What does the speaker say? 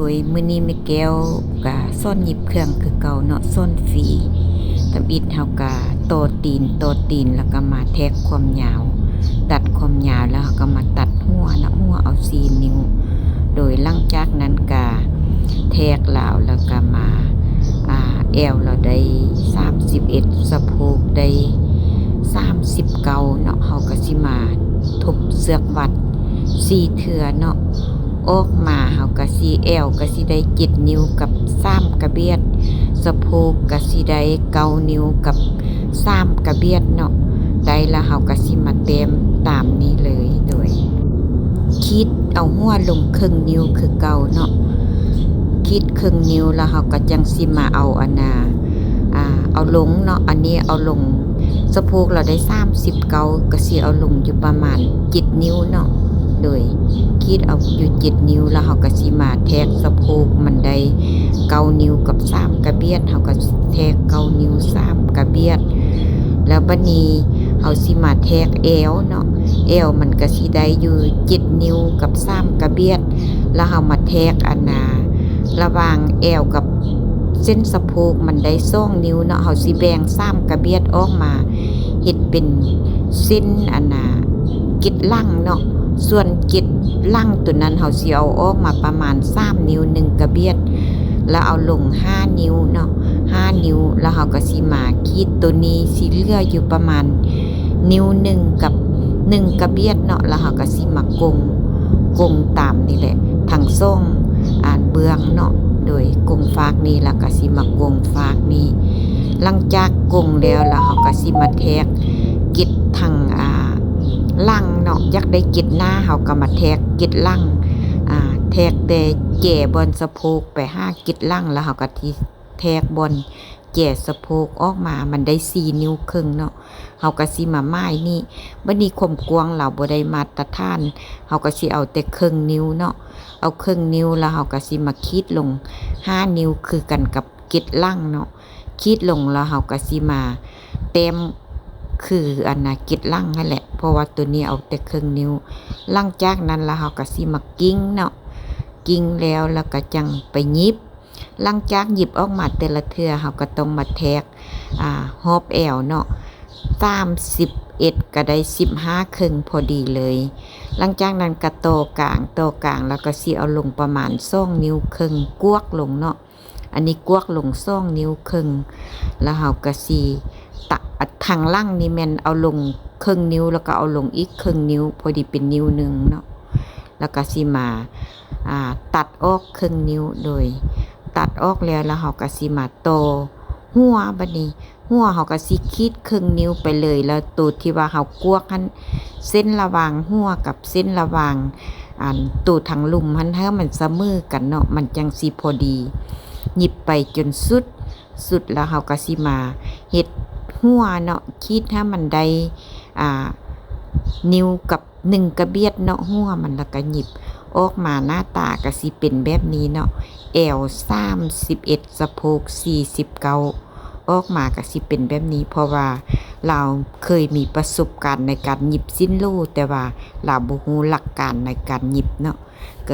โดยมื้อนี้แม่แก้วก็ซ่อนหยิบเครื่องคือเก่าเนาะซ่อนฟรีตำอิดเฮาก็โตตีนแล้วก็มาแทกความยาวตัดความยาวแล้วก็มาตัดหัวนะหัวเอา4นิ้วโดยหลังจากนั้นก็แทกลาวแล้วก็มาแอวเราได้31สะโพกได้39เนาะเฮาก็สิมาทุบเสือกวัด4เทื่อเนาะออกมาเฮาก็สิแอวก็สิได้7นิ้วกับ3กระเบียดสะโพกก็สิได้9นิ้วกับ3กระเบียดเนาะได้แล้วเฮาก็สิมาเต็มตามนี้เลยโดยคิดเอาหัวลงครึ่งนิ้วคือเก่าเนาะคิดครึ่งนิ้วแล้วเฮาก็จังสิมาเอาเอาลงเนาะอันนี้เอาลงสะโพกเราได้39ก็สิเอาลงอยู่ประมาณ7นิ้วเนาะโดยคิดเอาอยู่7นิ้วแล้วเฮาก็สิมาแทกสะโพกมันได้9นิ้วกับ3กระเบียดเฮาก็แทก9นิ้ว3กระเบียดแล้วบัดนี้เฮาสิมาแทกเอวเนาะเอวมันก็สิได้อยู่7นิ้วกับ3กระเบียดแล้วเฮามาแทกระหว่างเอวกับเส้นสะโพกมันได้2นิ้วเนาะเฮาสิแบ่ง3กระเบียดออกมาเฮ็ดเป็นเส้นกิดล่างเนาะส่วนกิดล่างตัวนั้นเฮาสิเอาออกมาประมาณ3นิ้ว1กระเบียดแล้วเอาลง5นิ้วเนาะ5นิ้วแล้วเฮาก็สิมาขีดตัวนี้สิเหลืออยู่ประมาณนิ้ว1กับ1กระเบียดเนาะแล้วเฮาก็สิมากงตามนี่แหละทั้งซ่องเบื้องเนาะโดยกงฟากนี้แล้วก็สิมากงฟากนี้หลังจากกงแล้วเฮาก็สิมาแทกกิดทางล่างเนาะอยากได้กิดหน้าเฮาก็มาแทกกิดล่างแทกแต่แก่บนสะโพกไป5กิดล่างแล้วเฮาก็ที่แทกบนแก่สะโพกออกมามันได้4นิ้วครึ่งเนาะเฮาก็สิมาไม้นี่บัดนี้ข่มกวางเราบ่ได้มาตรฐานเฮาก็สิเอาแต่ครึ่งนิ้วเนาะเอาครึ่งนิ้วแล้วเฮาก็สิมาขีดลง5นิ้วคือกันกับกิดล่างเนาะขีดลงแล้วเฮาก็สิมาเต็มคือกิดล่างนั่นแหละเพราะว่าตัวนี้เอาแต่ครึ่งนิ้วหลังจากนั้นแล้วเฮาก็สิมากิ้งเนาะกิ้งแล้วก็จังไปหยิบหลังจากหยิบออกมาแต่ละเทื่อเฮาก็ต้องมาแทกฮอบแอวเนาะ31ก็ได้15ครึ่งพอดีเลยหลังจากนั้นก็โตกลางแล้วก็สิเอาลงประมาณ2นิ้วครึ่งกวกลงเนาะอันนี้กวกลง2นิ้วครึ่งแล้วเฮาก็สิทางล่างนี่แม่นเอาลงครึ่งนิ้วแล้วก็เอาลงอีกครึ่งนิ้วพอดีเป็นนิ้วนึงเนาะแล้วก็สิมาตัดออกครึ่งนิ้วโดยตัดออกแล้วเฮาก็สิมาโตหัวบัดนี้หัวเฮาก็สิขีดครึ่งนิ้วไปเลยแล้วตัวที่ว่าเฮากวกหันเส้นระหว่างหัวกับเส้นระหว่างตัวทางลุ่มหันให้มันเสมอกันเนาะมันจังสิพอดีหยิบไปจนสุดแล้วเฮาก็สิมาเฮ็ดหัวเนาะขีดให้มันได้นิ้วกับ1กระเบียดเนาะหัวมันแล้วก็หยิบออกมาหน้าตาก็สิเป็นแบบนี้เนาะแอว31สะโพก49ออกมาก็สิเป็นแบบนี้เพราะว่าเราเคยมีประสบการณ์ในการหยิบสิ้นโลแต่ว่าเราบ่ฮู้หลักการในการหยิบเนาะก็